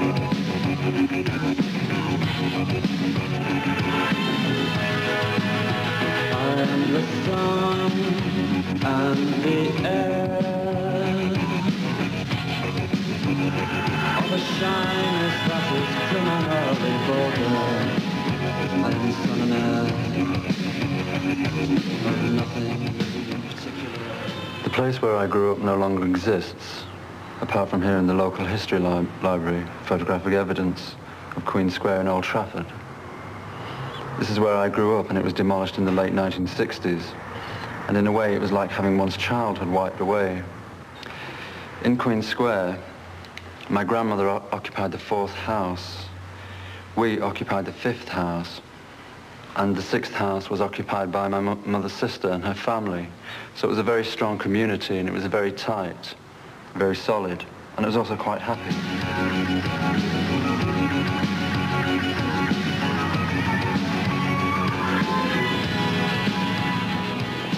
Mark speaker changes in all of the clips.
Speaker 1: I'm the sun and the air of a shyness that is criminally vulgar. I'm sun and air of nothing particular. The place where I grew up no longer exists, apart from here in the local history library, photographic evidence of Queen Square in Old Trafford. This is where I grew up, and it was demolished in the late 1960s. And in a way, it was like having one's childhood wiped away. In Queen Square, my grandmother occupied the 4th house. We occupied the 5th house. And the 6th house was occupied by my mother's sister and her family. So it was a very strong community, and it was very tight, very solid, and it was also quite happy.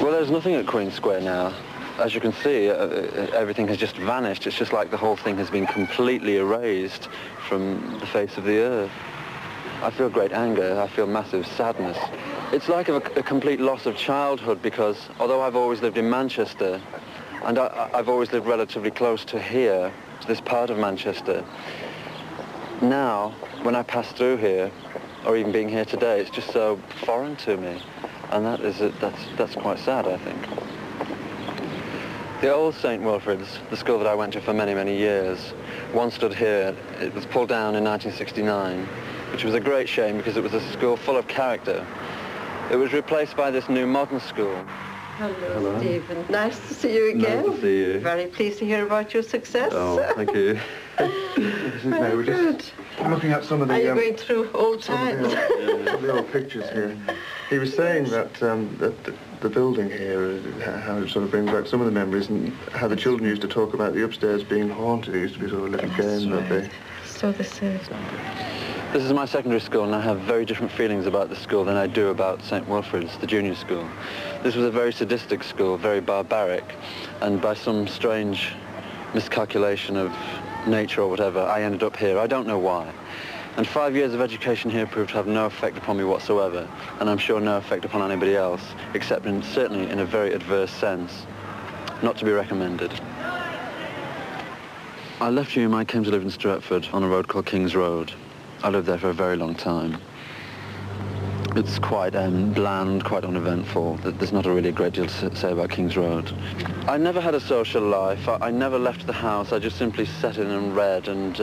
Speaker 1: Well, there's nothing at Queen Square now. As you can see, everything has just vanished. It's just like the whole thing has been completely erased from the face of the earth. I feel great anger. I feel massive sadness. It's like a complete loss of childhood, because although I've always lived in Manchester, and I've always lived relatively close to here, to this part of Manchester, now, when I pass through here, or even being here today, it's just so foreign to me. And that's quite sad, I think. The old St. Wilfrid's, the school that I went to for many, many years, once stood here. It was pulled down in 1969, which was a great shame because it was a school full of character. It was replaced by this new modern school.
Speaker 2: Hello, Stephen. Nice to see you again.
Speaker 1: Nice to see you.
Speaker 2: Very pleased to hear about your success.
Speaker 1: Oh, thank you.
Speaker 3: We're just looking at some of the...
Speaker 2: Are you going through old times?
Speaker 3: Some of the old pictures here. He was saying that, that the building here, how it sort of brings back some of the memories, and how the children used to talk about the upstairs being haunted. It used to be sort of a little game that they...
Speaker 2: So this is...
Speaker 1: This is my secondary school, and I have very different feelings about the school than I do about St. Wilfrid's, the junior school. This was a very sadistic school, very barbaric, and by some strange miscalculation of nature or whatever, I ended up here. I don't know why. And 5 years of education here proved to have no effect upon me whatsoever, and I'm sure no effect upon anybody else, except certainly in a very adverse sense. Not to be recommended. I left Hume. I came to live in Stratford on a road called King's Road. I lived there for a very long time. It's quite bland, quite uneventful. There's not really a great deal to say about King's Road. I never had a social life. I never left the house. I just simply sat in and read and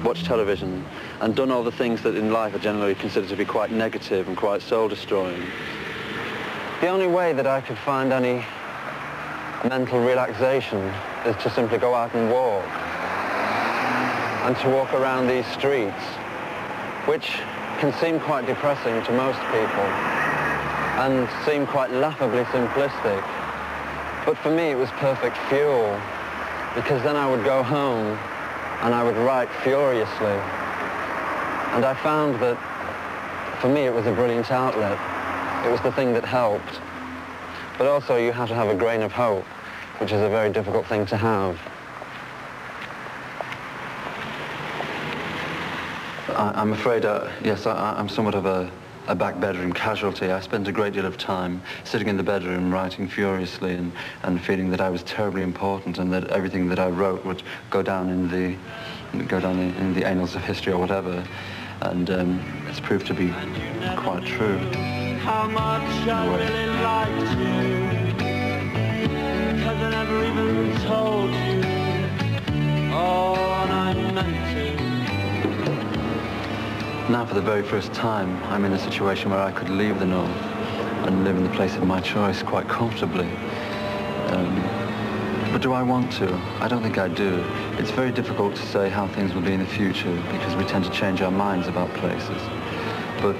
Speaker 1: watched television and done all the things that in life are generally considered to be quite negative and quite soul-destroying. The only way that I could find any mental relaxation is to simply go out and walk, and to walk around these streets, which can seem quite depressing to most people and seem quite laughably simplistic. But for me it was perfect fuel, because then I would go home and I would write furiously. And I found that for me it was a brilliant outlet. It was the thing that helped. But also you have to have a grain of hope, which is a very difficult thing to have. I'm afraid, yes, I'm somewhat of a back bedroom casualty. I spent a great deal of time sitting in the bedroom writing furiously and feeling that I was terribly important and that everything that I wrote would go down in the annals of history or whatever. And it's proved to be quite true. How much I really liked you, because I never even told you all I meant to. Now, for the very first time, I'm in a situation where I could leave the North and live in the place of my choice quite comfortably. But do I want to? I don't think I do. It's very difficult to say how things will be in the future because we tend to change our minds about places. But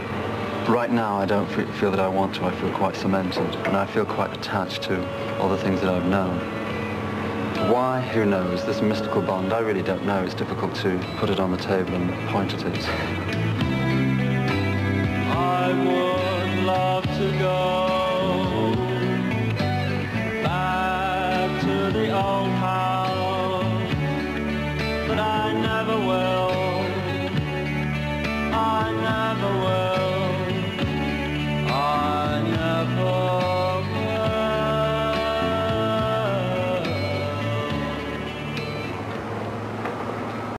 Speaker 1: right now, I don't feel that I want to. I feel quite cemented, and I feel quite attached to all the things that I've known. Why? Who knows? This mystical bond, I really don't know. It's difficult to put it on the table and point at it. I would love to go